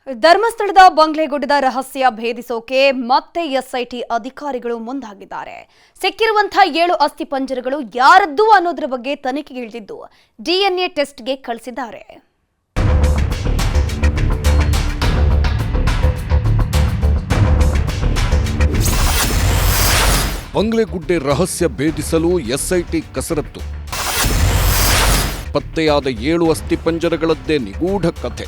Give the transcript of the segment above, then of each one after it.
ಧರ್ಮಸ್ಥಳದ ಬಂಗ್ಲೆಗುಡ್ಡದ ರಹಸ್ಯ ಭೇದಿಸೋಕೆ ಮತ್ತೆ ಎಸ್ಐಟಿ ಅಧಿಕಾರಿಗಳು ಮುಂದಾಗಿದ್ದಾರೆ. ಸಿಕ್ಕಿರುವಂತಹ 7 ಅಸ್ಥಿಪಂಜರಗಳು ಯಾರದ್ದು ಅನ್ನೋದರ ಬಗ್ಗೆ ತನಿಖೆಗೆ ಇಳಿದಿದ್ದು ಡಿಎನ್ಎ ಟೆಸ್ಟ್ಗೆ ಕಳಿಸಿದ್ದಾರೆ. ಬಂಗ್ಲೆಗುಡ್ಡೆ ರಹಸ್ಯ ಭೇದಿಸಲು ಎಸ್ಐಟಿ ಕಸರತ್ತು. ಪತ್ತೆಯಾದ 7 ಅಸ್ಥಿಪಂಜರಗಳದ್ದೇ ನಿಗೂಢ ಕಥೆ.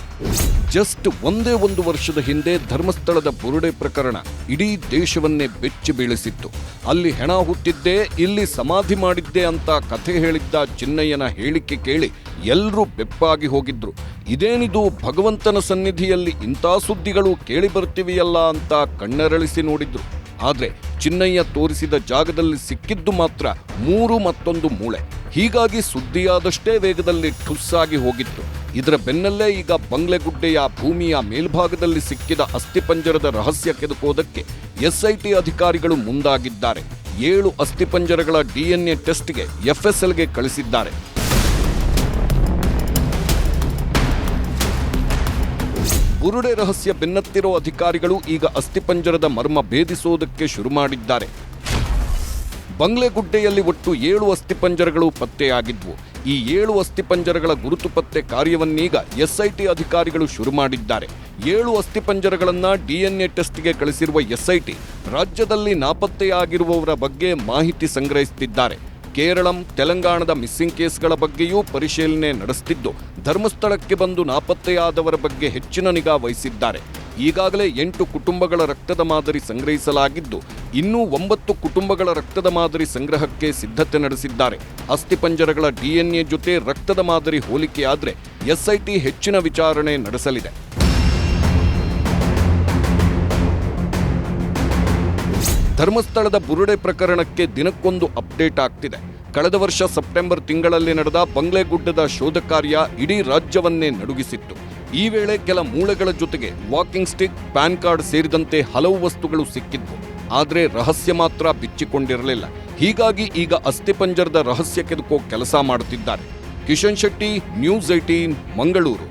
ಜಸ್ಟ್ ಒಂದೇ ಒಂದು ವರ್ಷದ ಹಿಂದೆ ಧರ್ಮಸ್ಥಳದ ಬುರುಡೆ ಪ್ರಕರಣ ಇಡೀ ದೇಶವನ್ನೇ ಬೆಚ್ಚಿ ಬೀಳಿಸಿತ್ತು. ಅಲ್ಲಿ ಹೆಣ ಹುಟ್ಟಿದ್ದೇ, ಇಲ್ಲಿ ಸಮಾಧಿ ಮಾಡಿದ್ದೆ ಅಂತ ಕಥೆ ಹೇಳಿದ್ದ ಚಿನ್ನಯ್ಯನ ಹೇಳಿಕೆ ಕೇಳಿ ಎಲ್ಲರೂ ಬೆಪ್ಪಾಗಿ ಹೋಗಿದ್ರು. ಇದೇನಿದು, ಭಗವಂತನ ಸನ್ನಿಧಿಯಲ್ಲಿ ಇಂಥ ಸುದ್ದಿಗಳು ಕೇಳಿ ಬರ್ತಿವೆಯಲ್ಲ ಅಂತ ಕಣ್ಣರಳಿಸಿ ನೋಡಿದ್ರು. ಆದ್ರೆ ಚಿನ್ನಯ್ಯ ತೋರಿಸಿದ ಜಾಗದಲ್ಲಿ ಸಿಕ್ಕಿದ್ದು ಮಾತ್ರ 3 ಮತ್ತೊಂದು ಮೂಳೆ. ಹೀಗಾಗಿ ಸುದ್ದಿಯಾದಷ್ಟೇ ವೇಗದಲ್ಲಿ ಠುಸ್ಸಾಗಿ ಹೋಗಿತ್ತು. ಇದರ ಬೆನ್ನಲ್ಲೇ ಈಗ ಬಂಗ್ಲೆಗುಡ್ಡೆಯ ಭೂಮಿಯ ಮೇಲ್ಭಾಗದಲ್ಲಿ ಸಿಕ್ಕಿದ ಅಸ್ಥಿಪಂಜರದ ರಹಸ್ಯ ಕೆದಕೋದಕ್ಕೆ ಎಸ್ಐಟಿ ಅಧಿಕಾರಿಗಳು ಮುಂದಾಗಿದ್ದಾರೆ. 7 ಅಸ್ಥಿಪಂಜರಗಳ ಡಿಎನ್ಎ ಟೆಸ್ಟ್ಗೆ ಎಫ್ಎಸ್ಎಲ್ಗೆ ಕಳಿಸಿದ್ದಾರೆ. ಬುರುಡೆ ರಹಸ್ಯ ಬೆನ್ನತ್ತಿರೋ ಅಧಿಕಾರಿಗಳು ಈಗ ಅಸ್ಥಿಪಂಜರದ ಮರ್ಮ ಭೇದಿಸೋದಕ್ಕೆ ಶುರು ಮಾಡಿದ್ದಾರೆ. ಬಂಗ್ಲೆಗುಡ್ಡೆಯಲ್ಲಿ ಒಟ್ಟು 7 ಅಸ್ಥಿಪಂಜರಗಳು ಪತ್ತೆಯಾಗಿದ್ವು. ಈ 7 ಅಸ್ಥಿಪಂಜರಗಳ ಗುರುತು ಪತ್ತೆ ಕಾರ್ಯವನ್ನೀಗ ಎಸ್ಐಟಿ ಅಧಿಕಾರಿಗಳು ಶುರು ಮಾಡಿದ್ದಾರೆ. 7 ಅಸ್ಥಿಪಂಜರಗಳನ್ನ ಡಿಎನ್ಎ ಟೆಸ್ಟ್ಗೆ ಕಳಿಸಿರುವ ಎಸ್ಐಟಿ ರಾಜ್ಯದಲ್ಲಿ ನಾಪತ್ತೆಯಾಗಿರುವವರ ಬಗ್ಗೆ ಮಾಹಿತಿ ಸಂಗ್ರಹಿಸುತ್ತಿದ್ದಾರೆ. ಕೇರಳಂ, ತೆಲಂಗಾಣದ ಮಿಸ್ಸಿಂಗ್ ಕೇಸ್ಗಳ ಬಗ್ಗೆಯೂ ಪರಿಶೀಲನೆ ನಡೆಸುತ್ತಿದ್ದು, ಧರ್ಮಸ್ಥಳಕ್ಕೆ ಬಂದು ನಾಪತ್ತೆಯಾದವರ ಬಗ್ಗೆ ಹೆಚ್ಚಿನ ನಿಗಾ ವಹಿಸಿದ್ದಾರೆ. ಈಗಾಗಲೇ 8 ಕುಟುಂಬಗಳ ರಕ್ತದ ಮಾದರಿ ಸಂಗ್ರಹಿಸಲಾಗಿದ್ದು, ಇನ್ನೂ 9 ಕುಟುಂಬಗಳ ರಕ್ತದ ಮಾದರಿ ಸಂಗ್ರಹಕ್ಕೆ ಸಿದ್ಧತೆ ನಡೆಸಿದ್ದಾರೆ. ಅಸ್ಥಿಪಂಜರಗಳ ಡಿಎನ್ಎ ಜೊತೆ ರಕ್ತದ ಮಾದರಿ ಹೋಲಿಕೆಯಾದರೆ ಎಸ್ಐಟಿ ಹೆಚ್ಚಿನ ವಿಚಾರಣೆ ನಡೆಸಲಿದೆ. ಧರ್ಮಸ್ಥಳದ ಬುರುಡೆ ಪ್ರಕರಣಕ್ಕೆ ದಿನಕ್ಕೊಂದು ಅಪ್ಡೇಟ್ ಆಗ್ತಿದೆ. ಕಳೆದ ವರ್ಷ ಸೆಪ್ಟೆಂಬರ್ ತಿಂಗಳಲ್ಲಿ ನಡೆದ ಬಂಗ್ಲೆಗುಡ್ಡದ ಶೋಧ ಕಾರ್ಯ ಇಡೀ ರಾಜ್ಯವನ್ನೇ ನಡುಗಿಸಿತ್ತು. ಈ ವೇಳೆ ಕೆಲ ಮೂಳೆಗಳ ಜೊತೆಗೆ ವಾಕಿಂಗ್ ಸ್ಟಿಕ್, ಪ್ಯಾನ್ ಕಾರ್ಡ್ ಸೇರಿದಂತೆ ಹಲವು ವಸ್ತುಗಳು ಸಿಕ್ಕಿದ್ವು. ಆದರೆ ರಹಸ್ಯ ಮಾತ್ರ ಬಿಚ್ಚಿಕೊಂಡಿರಲಿಲ್ಲ. ಹೀಗಾಗಿ ಈಗ ಅಸ್ಥಿಪಂಜರದ ರಹಸ್ಯ ಕೆದಕೋ ಕೆಲಸ ಮಾಡುತ್ತಿದ್ದಾರೆ. ಕಿಶನ್ ಶೆಟ್ಟಿ, ನ್ಯೂಸ್ 18, ಮಂಗಳೂರು.